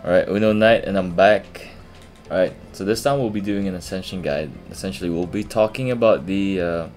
Alright, unonight, and I'm back. Alright, so this time we'll be doing an Ascension guide. Essentially, we'll be talking about the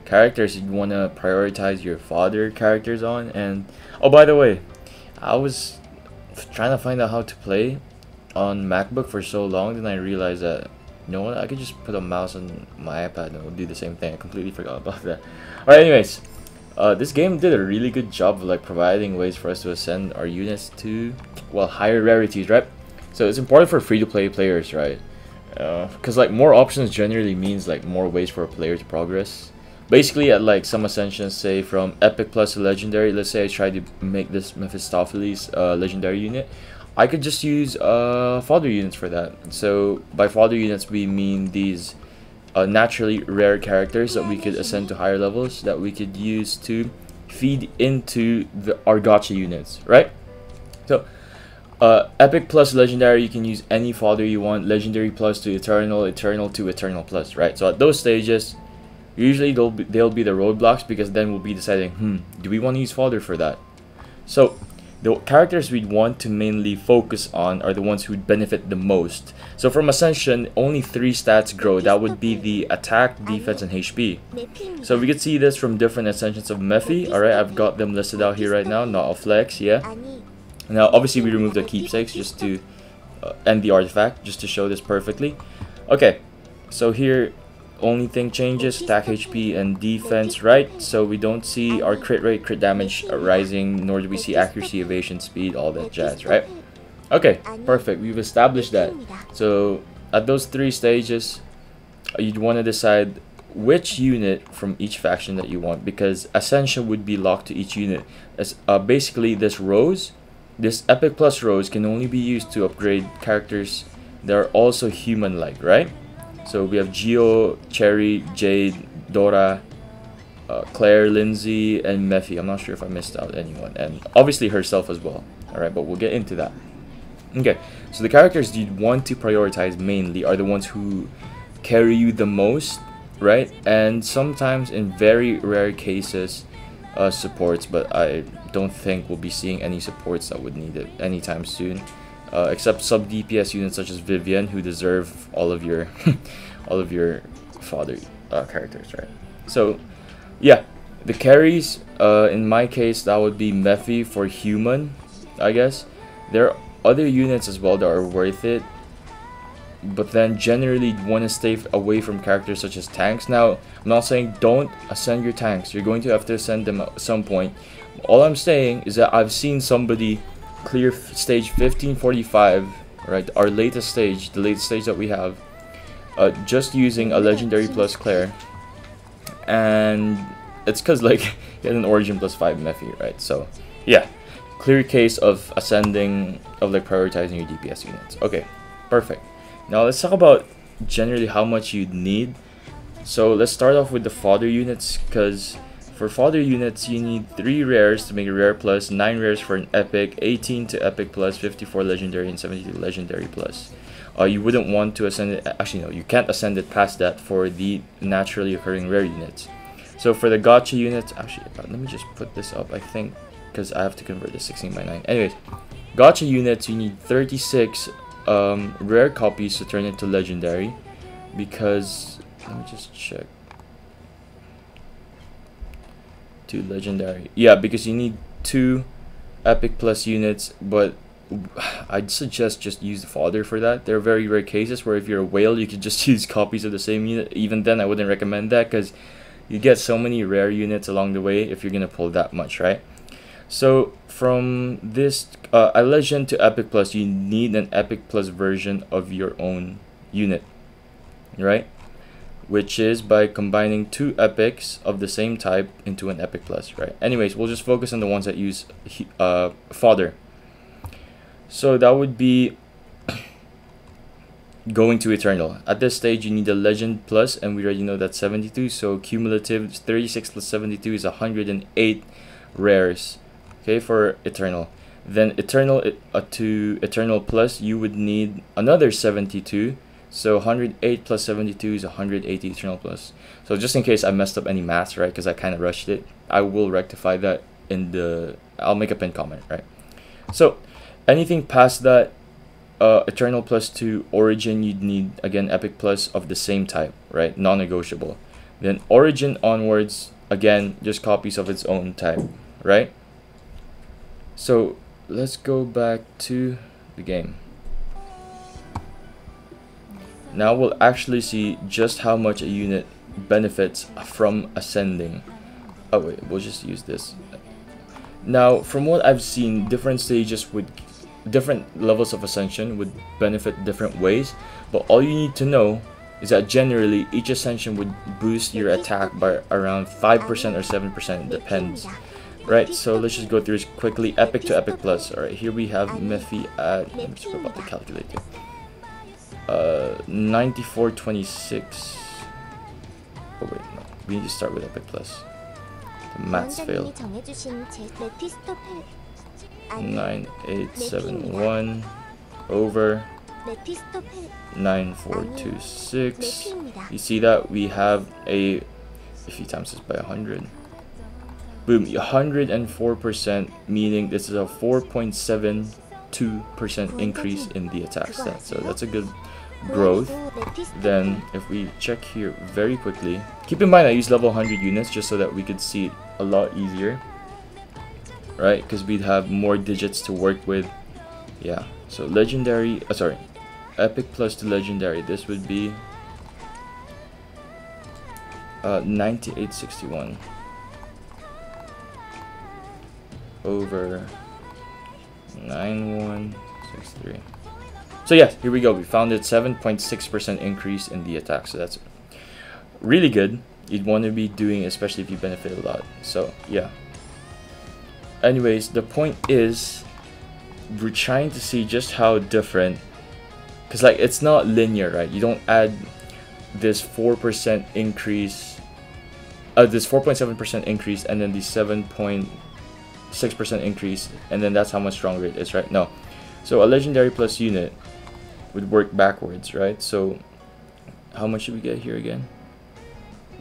characters you want to prioritize your fodder characters on. And oh, by the way, I was trying to find out how to play on MacBook for so long, then I realized that, you know what, I could just put a mouse on my iPad and it would do the same thing. I completely forgot about that. Alright, anyways, this game did a really good job of like providing ways for us to ascend our units to, well, higher rarities, right? So it's important for free-to-play players, right? Because like more options generally means like more ways for a player to progress. Basically, at like some ascensions, say from epic plus to legendary, let's say I try to make this Mephistopheles legendary unit, I could just use fodder units for that. So by fodder units we mean these naturally rare characters that we could ascend to higher levels that we could use to feed into our gacha units, right? So epic plus legendary, you can use any fodder you want. Legendary plus to eternal, eternal to eternal plus, right? So at those stages, usually they'll be the roadblocks, because then we'll be deciding, do we want to use fodder for that? So the characters we'd want to mainly focus on are the ones who would benefit the most. So from Ascension, only 3 stats grow. That would be the attack, defense, and HP. So we could see this from different Ascensions of Mephi. Alright, I've got them listed out here right now, not a flex, yeah. Now obviously we removed the keepsakes just to end the artifact, just to show this perfectly. Okay, so here only thing changes, attack, HP, and defense, right? So we don't see our crit rate, crit damage rising, nor do we see accuracy, evasion, speed, all that jazz, right? Okay, perfect, we've established that. So at those 3 stages, you'd want to decide which unit from each faction that you want, because Ascension would be locked to each unit. As basically this epic plus rose can only be used to upgrade characters that are also human-like, right? So we have Geo, Cherry, Jade, Dora, Claire, Lindsay, and Mephi. I'm not sure if I missed out anyone, and obviously herself as well. Alright, but we'll get into that. Okay, so the characters you'd want to prioritize mainly are the ones who carry you the most, right? And sometimes, in very rare cases, supports, but I don't think we'll be seeing any supports that would need it anytime soon. Except sub DPS units such as Vivian, who deserve all of your all of your fodder characters, right? So yeah, the carries, in my case, that would be Mephi for human, I guess. There are other units as well that are worth it, but then generally you want to stay away from characters such as tanks. Now, I'm not saying don't ascend your tanks. You're going to have to ascend them at some point. All I'm saying is that I've seen somebody clear stage 1545, right, our latest stage, the latest stage that we have, just using a legendary plus Claire, and it's because like he had an origin plus 5 Mephi, right? So yeah, clear case of ascending, of like prioritizing your DPS units. Okay, perfect. Now let's talk about generally how much you'd need. So let's start off with the fodder units, because for fodder units, you need 3 rares to make a rare plus, 9 rares for an epic, 18 to epic plus, 54 legendary, and 72 legendary plus. You wouldn't want to ascend it, actually no, you can't ascend it past that for the naturally occurring rare units. So for the gacha units, actually, let me just put this up, I think, because I have to convert this 16:9. Anyways, gacha units, you need 36 rare copies to turn into legendary, because, let me just check. Legendary, yeah, because you need 2 epic plus units, but I'd suggest just use the fodder for that. There are very rare cases where if you're a whale, you could just use copies of the same unit. Even then, I wouldn't recommend that, because you get so many rare units along the way if you're gonna pull that much, right? So from this a legend to epic plus, you need an epic plus version of your own unit, right? Which is by combining 2 epics of the same type into an epic plus, right? Anyways, we'll just focus on the ones that use fodder. So that would be going to eternal. At this stage, you need a legend plus, and we already know that's 72. So cumulative 36 plus 72 is 108 rares. Okay, for eternal. Then eternal to eternal plus, you would need another 72. So 108 plus 72 is 180 eternal plus. So just in case I messed up any maths, right, because I kind of rushed it, I will rectify that in the, I'll make a pinned comment, right? So anything past that Eternal plus 2, Origin you'd need again Epic plus of the same type, right? Non-negotiable. Then Origin onwards, again, just copies of its own type, right? So let's go back to the game. Now we'll actually see just how much a unit benefits from ascending. Oh wait, we'll just use this. Now, from what I've seen, different stages with different levels of ascension would benefit different ways, but all you need to know is that generally each ascension would boost your attack by around 5% or 7%, it depends. Right, so let's just go through this quickly. Epic to Epic plus. Alright, here we have Mephi at, let me just go about the calculator. 9426. Oh wait, no, we need to start with Epic plus. The maths failed. 9871 over 9426. You see that we have a, if you times this by 100, boom, 104%, meaning this is a 4.72% increase in the attack stat. So that's a good growth. Then if we check here very quickly, keep in mind I use level 100 units just so that we could see it a lot easier, right? Because we'd have more digits to work with. Yeah, so legendary, sorry, epic plus to legendary, this would be 9861 over 9163. So yes, here we go. We found it, 7.6% increase in the attack. So that's really good. You'd want to be doing, especially if you benefit a lot. So yeah. Anyways, the point is, we're trying to see just how different, because like it's not linear, right? You don't add this 4% increase, this 4.7% increase, and then the 7.6% increase, and then that's how much stronger it is, right? No. So a legendary plus unit would work backwards, right? So how much should we get here again?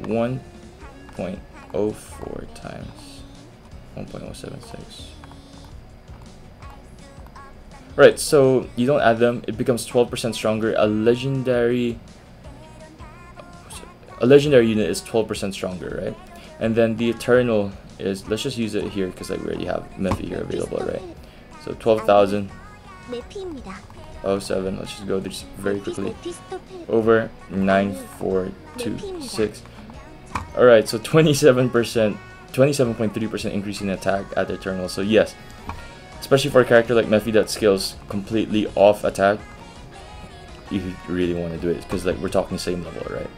1.04 times 1.076. Right, so you don't add them, it becomes 12% stronger. A legendary unit is 12% stronger, right? And then the eternal is, let's just use it here because like we already have Mephi here available, right? So 12,000 07, let's just go this very quickly, over 9426. Alright, so 27.3% increase in attack at the eternal. So yes, especially for a character like Mephi that scales completely off attack, you really want to do it because like we're talking same level, right?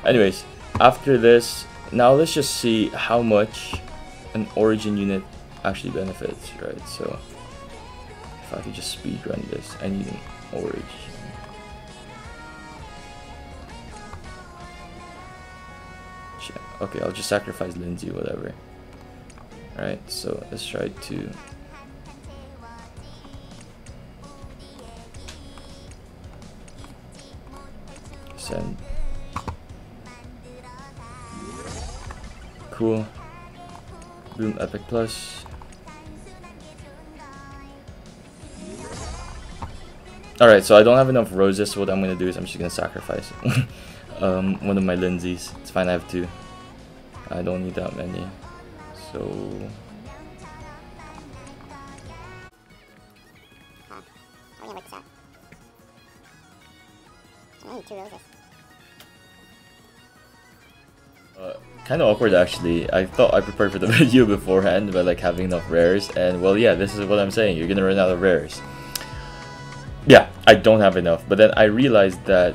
Anyways, after this, now let's just see how much an origin unit actually benefits, right? So if I could just speed run this, I need an origin. Okay, I'll just sacrifice Lindsay, whatever. Alright, so let's try to send. Cool. Boom, epic plus. Alright, so I don't have enough roses, so what I'm gonna do is I'm just gonna sacrifice one of my Lindsays. It's fine, I have two. I don't need that many. So I'm gonna work this out. I need 2 roses. kind of awkward actually. I thought I prepared for the video beforehand by like having enough rares, and well, yeah, this is what I'm saying. You're gonna run out of rares. Yeah, I don't have enough, but then I realized that,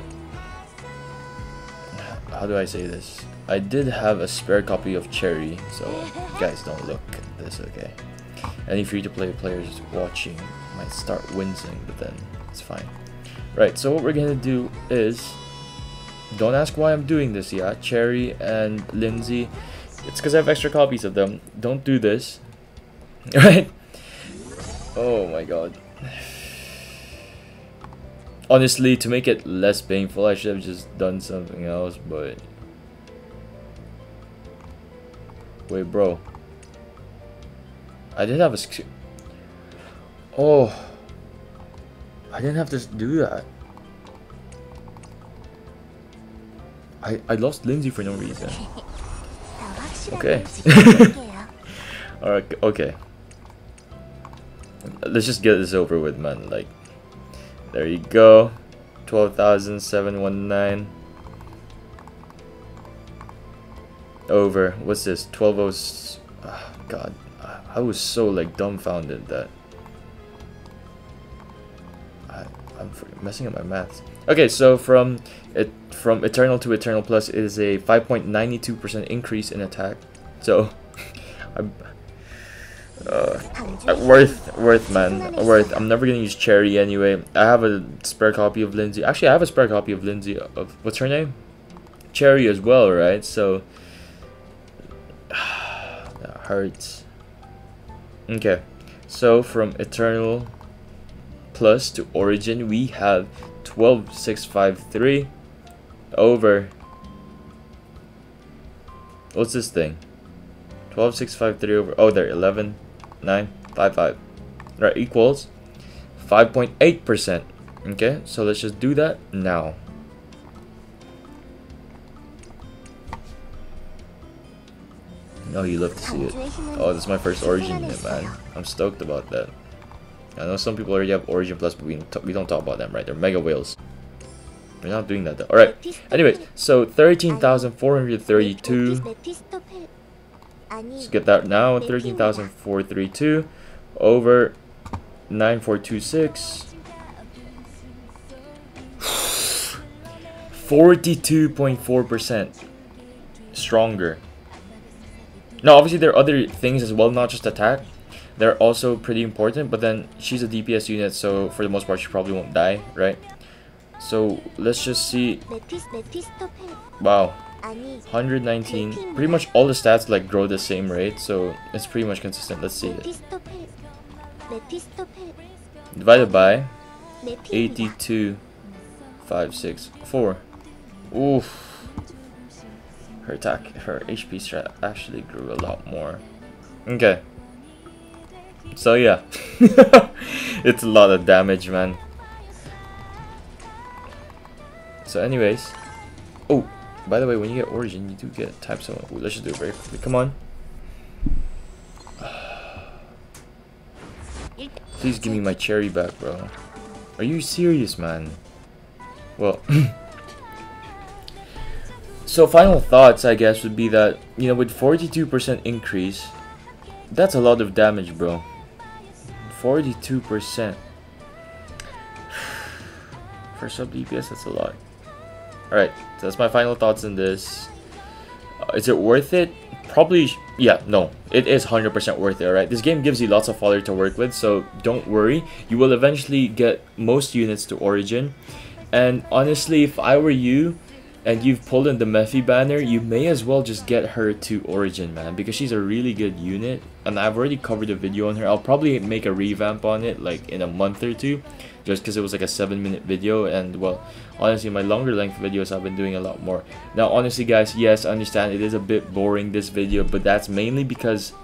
how do I say this? I did have a spare copy of Cherry, so guys, don't look at this, okay? Any free-to-play players watching might start wincing, but then it's fine. Right, so what we're gonna do is, don't ask why I'm doing this, yeah? Cherry and Lindsay, it's because I have extra copies of them. Don't do this, right? Oh my god. Honestly, to make it less painful, I should have just done something else, but... Wait, bro. I did have a... Oh. I didn't have to do that. I lost Lindsay for no reason. Okay. Alright, okay. Let's just get this over with, man. Like, there you go. 12,719. Over. What's this? 12. Oh, God. I was so like dumbfounded that I'm messing up my maths. Okay, so from Eternal to Eternal Plus, it is a 5.92% increase in attack. So, worth, man, worth. I'm never gonna use Cherry anyway. I have a spare copy of Lindsay. Actually, I have a spare copy of Lindsay of what's her name? Cherry as well, right? So that hurts. Okay, so from Eternal Plus to Origin, we have 12,653 over. What's this thing? 12,653 over. Oh, there. 11,955. Right, equals 5.8%. Okay, so let's just do that now. Oh, you love to see it. Oh, this is my first Origin unit, man. I'm stoked about that. I know some people already have Origin Plus, but we don't talk about them, right? They're mega whales. We're not doing that though. Alright. Anyway, so 13,432. Let's get that now. 13,432 over 9,426. 42.4% stronger. Now, obviously, there are other things as well, not just attack. They're also pretty important, but then she's a DPS unit, so for the most part, she probably won't die, right? So let's just see. Wow, 119. Pretty much all the stats like grow the same rate, so it's pretty much consistent. Let's see it. Divided by 82,564. Oof. Her attack, her HP strat actually grew a lot more. Okay. So yeah, it's a lot of damage, man. So anyways, oh, by the way, when you get Origin, you do get type so. Ooh, let's just do it very quickly. Come on. Please give me my Cherry back, bro. Are you serious, man? Well, so final thoughts, I guess, would be that, you know, with 42% increase, that's a lot of damage, bro. 42%. For sub DPS, that's a lot. Alright, so that's my final thoughts on this. Is it worth it? Probably, yeah, no. It is 100% worth it, alright? This game gives you lots of fodder to work with, so don't worry. You will eventually get most units to Origin. And honestly, if I were you, and you've pulled in the Mephi banner, you may as well just get her to Origin, man, because she's a really good unit, and I've already covered a video on her. I'll probably make a revamp on it like in a month or two, just because it was like a 7-minute video, and well, honestly, my longer length videos I've been doing a lot more. Now, honestly, guys, yes, I understand it is a bit boring, this video, but that's mainly because,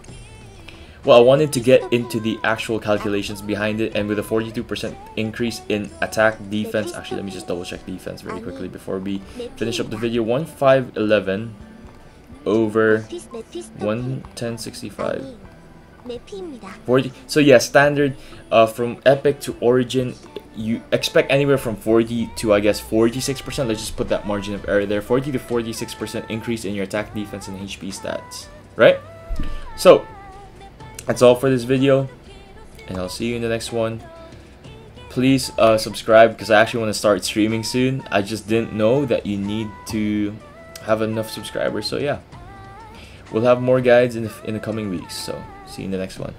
well, I wanted to get into the actual calculations behind it, and with a 42% increase in attack, defense, actually, let me just double check defense very quickly before we finish up the video. 1,511 over 11065. 40. So yeah, standard from Epic to Origin, you expect anywhere from 40 to, I guess, 46%. Let's just put that margin of error there. 40 to 46% increase in your attack, defense, and HP stats, right? So that's all for this video, and I'll see you in the next one. Please subscribe, because I actually want to start streaming soon. I just didn't know that you need to have enough subscribers. So yeah, we'll have more guides in the coming weeks. So see you in the next one.